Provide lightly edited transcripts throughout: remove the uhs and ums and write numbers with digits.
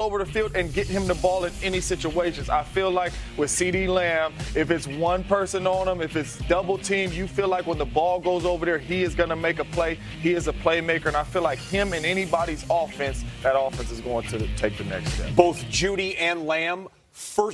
over the field and get him the ball in any situations. I feel like with CeeDee Lamb, if it's one person on him, if it's double team, you feel like when the ball goes over there, he is going to make a play. He is a playmaker, and I feel like him and anybody's offense, that offense is going to take the next step. Both Judy and Lamb,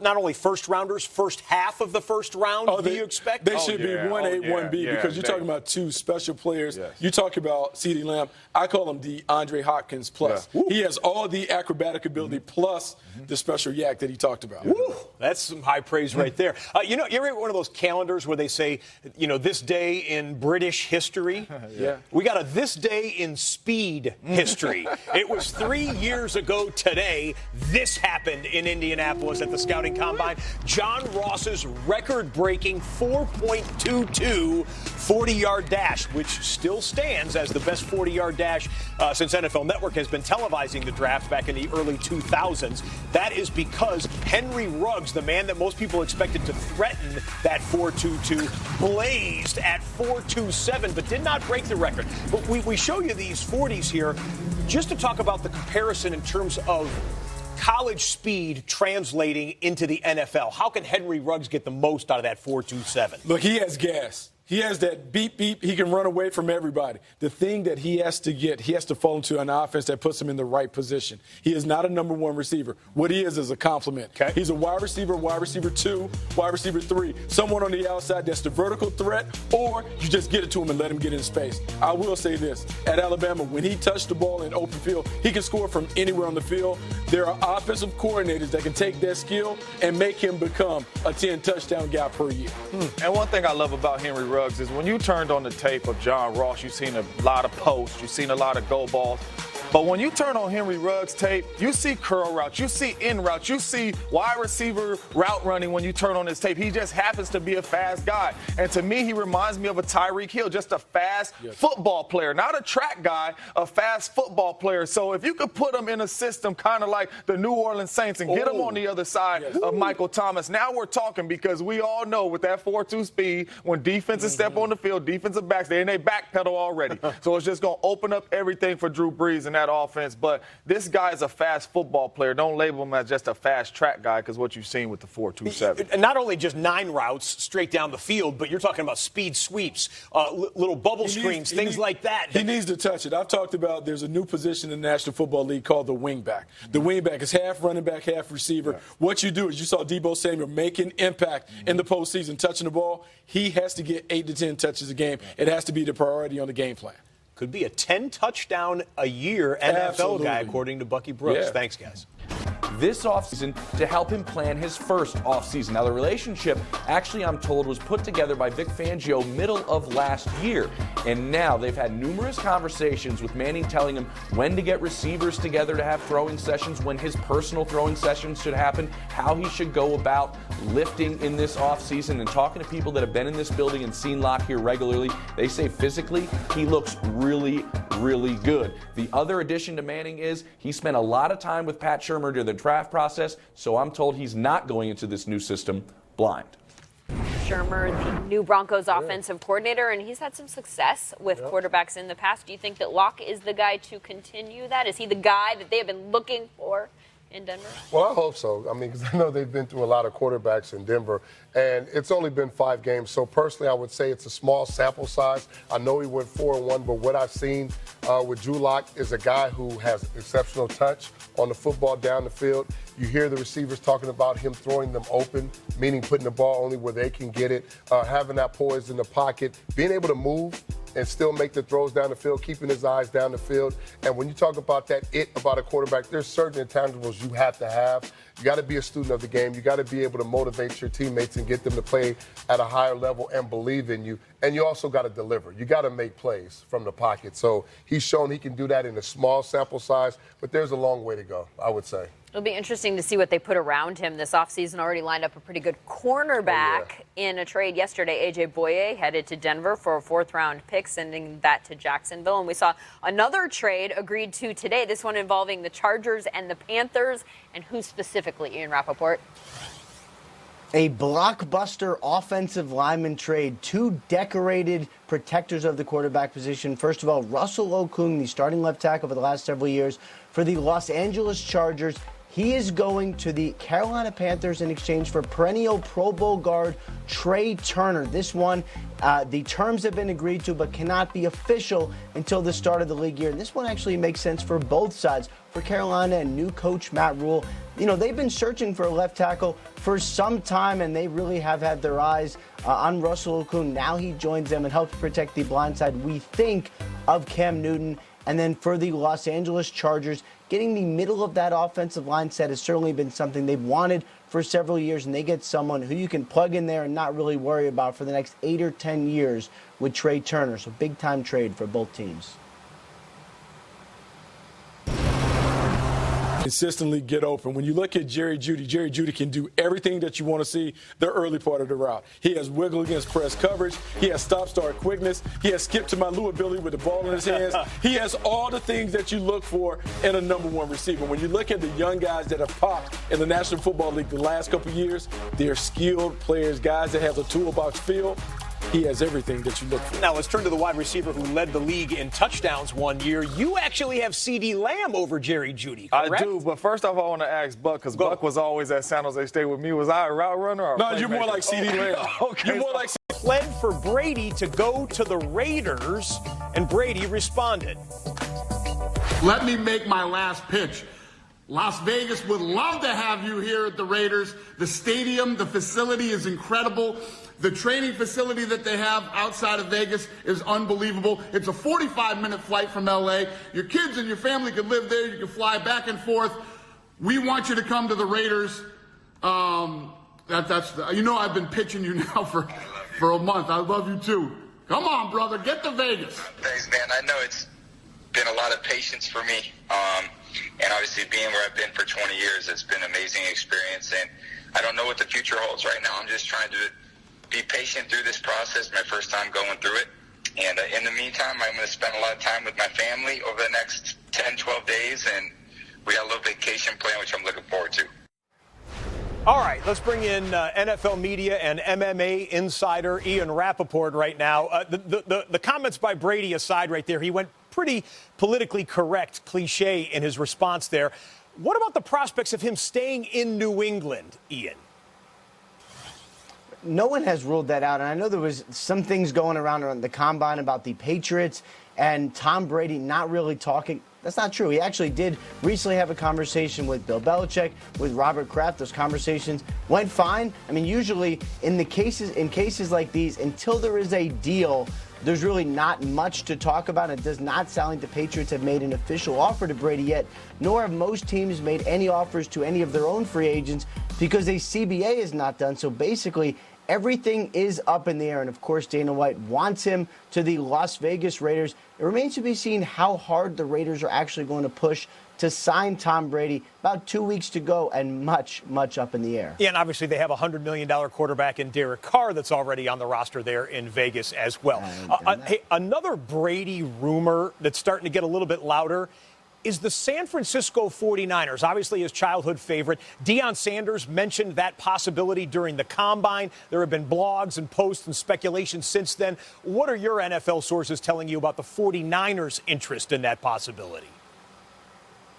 not only first rounders, first half of the first round, do you expect? They should be 1A, 1B because you're talking about two special players. Yes. You talk about CeeDee Lamb. I call him the Andre Hopkins plus. Yeah. He has all the acrobatic ability plus the special yak that he talked about. Woo. That's some high praise right there. You ever get one of those calendars where they say, this day in British history? Yeah. We got a this day in speed history. It was 3 years ago today. This happened in Indianapolis at the Scouting Combine. John Ross's record-breaking 4.22 40-yard dash, which still stands as the best 40-yard dash since NFL Network has been televising the draft back in the early 2000s. That is because Henry Ruggs, the man that most people expected to threaten that 4.22, blazed at 4.27, but did not break the record. But we show you these 40s here just to talk about the comparison in terms of college speed translating into the NFL. How can Henry Ruggs get the most out of that 4.27? Look, he has gas. He has that beep, beep. He can run away from everybody. The thing that he has to get, he has to fall into an offense that puts him in the right position. He is not a number one receiver. What he is a compliment. Okay. He's a wide receiver 2, wide receiver 3, someone on the outside that's the vertical threat, or you just get it to him and let him get in space. I will say this. At Alabama, when he touched the ball in open field, he can score from anywhere on the field. There are offensive coordinators that can take that skill and make him become a 10-touchdown guy per year. And one thing I love about Henry Ruggs is when you turned on the tape of John Ross, you've seen a lot of posts, you've seen a lot of go balls. But when you turn on Henry Ruggs' tape, you see curl routes, you see in routes, you see wide receiver route running when you turn on his tape. He just happens to be a fast guy. And to me, he reminds me of a Tyreek Hill, just a fast football player, not a track guy, a fast football player. So if you could put him in a system kind of like the New Orleans Saints and get him on the other side of Michael Thomas, now we're talking, because we all know with that 4.2 speed, when defenses step on the field, defensive backs, they backpedal already. So it's just going to open up everything for Drew Brees and that offense. But this guy is a fast football player. Don't label him as just a fast track guy, because what you've seen with the 4.27. And not only just 9 routes straight down the field, but you're talking about speed sweeps, little bubble screens, things like that. He needs to touch it. I've talked about there's a new position in the National Football League called the wingback. The wingback is half running back, half receiver. What you do is you saw Deebo Samuel make an impact in the postseason touching the ball. He has to get 8 to 10 touches a game. It has to be the priority on the game plan. Could be a 10-touchdown-a-year NFL guy, according to Bucky Brooks. Thanks, guys. This offseason to help him plan his first offseason. Now, the relationship, actually, I'm told, was put together by Vic Fangio middle of last year. And now they've had numerous conversations with Manning telling him when to get receivers together to have throwing sessions, when his personal throwing sessions should happen, how he should go about lifting in this offseason. And talking to people that have been in this building and seen Locke here regularly, they say physically he looks really, really good. The other addition to Manning is he spent a lot of time with Pat Shermer during the draft process, so I'm told he's not going into this new system blind. Shermer, the new Broncos offensive coordinator, and he's had some success with quarterbacks in the past. Do you think that Locke is the guy to continue that? Is he the guy that they have been looking for in Denver? Well, I hope so. I mean, because I know they've been through a lot of quarterbacks in Denver, and it's only been 5 games. So personally, I would say it's a small sample size. I know he went 4-1, but what I've seen with Drew Lock is a guy who has exceptional touch on the football down the field. You hear the receivers talking about him throwing them open, meaning putting the ball only where they can get it, having that poise in the pocket, being able to move and still make the throws down the field, keeping his eyes down the field. And when you talk about that about a quarterback, there's certain intangibles you have to have. You got to be a student of the game. You got to be able to motivate your teammates and get them to play at a higher level and believe in you. And you also got to deliver. You got to make plays from the pocket. So he's shown he can do that in a small sample size, but there's a long way to go, I would say. It'll be interesting to see what they put around him this offseason. Already lined up a pretty good cornerback in a trade yesterday. A.J. Boye headed to Denver for a 4th-round pick, sending that to Jacksonville. And we saw another trade agreed to today, this one involving the Chargers and the Panthers. And who specifically, Ian Rappaport? A blockbuster offensive lineman trade. 2 decorated protectors of the quarterback position. First of all, Russell Okung, the starting left tackle for the last several years for the Los Angeles Chargers. He is going to the Carolina Panthers in exchange for perennial Pro Bowl guard Trey Turner. This one, the terms have been agreed to but cannot be official until the start of the league year. And this one actually makes sense for both sides. For Carolina and new coach Matt Rule, you know, they've been searching for a left tackle for some time, and they really have had their eyes on Russell Okung. Now he joins them and helps protect the blind side, we think, of Cam Newton. And then for the Los Angeles Chargers, getting the middle of that offensive line set has certainly been something they've wanted for several years, and they get someone who you can plug in there and not really worry about for the next 8 or 10 years with Trey Turner. So big-time trade for both teams. Consistently get open. When you look at Jerry Jeudy can do everything that you want to see the early part of the route. He has wiggle against press coverage. He has stop-start quickness. He has skip-to-my-Lou ability with the ball in his hands. He has all the things that you look for in a number one receiver. When you look at the young guys that have popped in the National Football League the last couple of years, they're skilled players, guys that have a toolbox feel. He has everything that you look for. Now let's turn to the wide receiver who led the league in touchdowns one year. You actually have CeeDee Lamb over Jerry Jeudy, correct? I do, but first off, I want to ask Buck, because Buck was always at San Jose State with me. Was I a route runner or a No, you're more like CeeDee Lamb. Okay. You're more like Pled for Brady to go to the Raiders, and Brady responded. Let me make my last pitch. Las Vegas would love to have you here at the Raiders. The stadium, the facility is incredible. The training facility that they have outside of Vegas is unbelievable. It's a 45-minute flight from LA. Your kids and your family can live there. You can fly back and forth. We want you to come to the Raiders. You know I've been pitching you now for a month. I love you too. Come on, brother, get to Vegas. Thanks, man. I know it's been a lot of patience for me. And obviously being where I've been for 20 years, it's been an amazing experience. And I don't know what the future holds right now. I'm just trying to be patient through this process, my first time going through it. And in the meantime, I'm going to spend a lot of time with my family over the next 10, 12 days. And we got a little vacation plan, which I'm looking forward to. All right, let's bring in NFL media and MMA insider Ian Rappaport right now. The comments by Brady aside right there, he went pretty politically correct, cliche in his response there. What about the prospects of him staying in New England, Ian? No one has ruled that out, and I know there was some things going around the combine about the Patriots and Tom Brady not really talking. That's not true. He actually did recently have a conversation with Bill Belichick, with Robert Kraft. Those conversations went fine. I mean, usually in cases like these, until there is a deal, there's really not much to talk about. It does not sound like the Patriots have made an official offer to Brady yet, nor have most teams made any offers to any of their own free agents because a CBA is not done. So basically, everything is up in the air, and of course Dana White wants him to the Las Vegas Raiders. It remains to be seen how hard the Raiders are actually going to push to sign Tom Brady. About 2 weeks to go and much, much up in the air. Yeah, and obviously they have a $100 million quarterback in Derek Carr that's already on the roster there in Vegas as well. Hey, another Brady rumor that's starting to get a little bit louder is the San Francisco 49ers, obviously his childhood favorite. Deion Sanders mentioned that possibility during the Combine. There have been blogs and posts and speculation since then. What are your NFL sources telling you about the 49ers' interest in that possibility?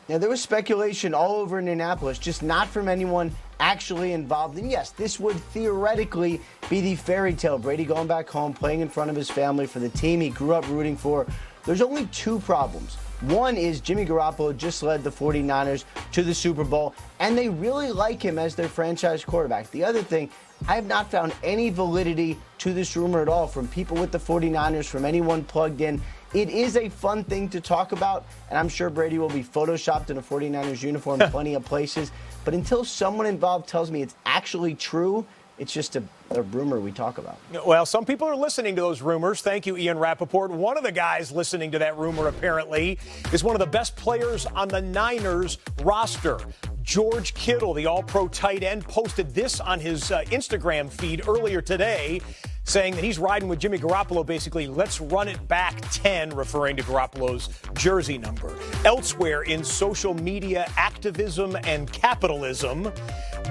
Now, there was speculation all over Indianapolis, just not from anyone actually involved. And yes, this would theoretically be the fairy tale. Brady going back home, playing in front of his family for the team he grew up rooting for. There's only two problems. One is Jimmy Garoppolo just led the 49ers to the Super Bowl, and they really like him as their franchise quarterback. The other thing, I have not found any validity to this rumor at all from people with the 49ers, from anyone plugged in. It is a fun thing to talk about, and I'm sure Brady will be photoshopped in a 49ers uniform plenty of places. But until someone involved tells me it's actually true, it's just a rumor we talk about. Well, some people are listening to those rumors. Thank you, Ian Rappaport. One of the guys listening to that rumor, apparently, is one of the best players on the Niners roster. George Kittle, the all-pro tight end, posted this on his Instagram feed earlier today, saying that he's riding with Jimmy Garoppolo, basically, let's run it back 10, referring to Garoppolo's jersey number. Elsewhere in social media activism and capitalism,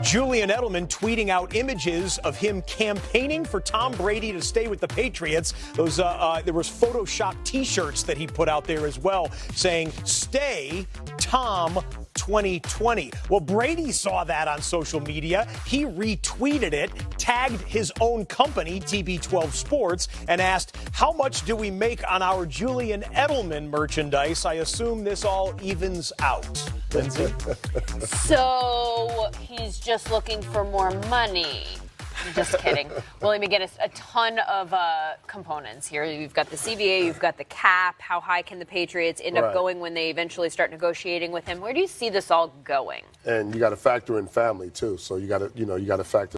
Julian Edelman tweeting out images of him campaigning for Tom Brady to stay with the Patriots. There was Photoshop T-shirts that he put out there as well, saying, "Stay, Tom, 2020. Well, Brady saw that on social media. He retweeted it, tagged his own company, TB12 Sports, and asked, how much do we make on our Julian Edelman merchandise? I assume this all evens out. Lindsay? So he's just looking for more money. Just kidding. Well, let me get a ton of components here. You've got the CBA, you've got the cap. How high can the Patriots end up going when they eventually start negotiating with him? Where do you see this all going? And you got to factor in family too. So you got to factor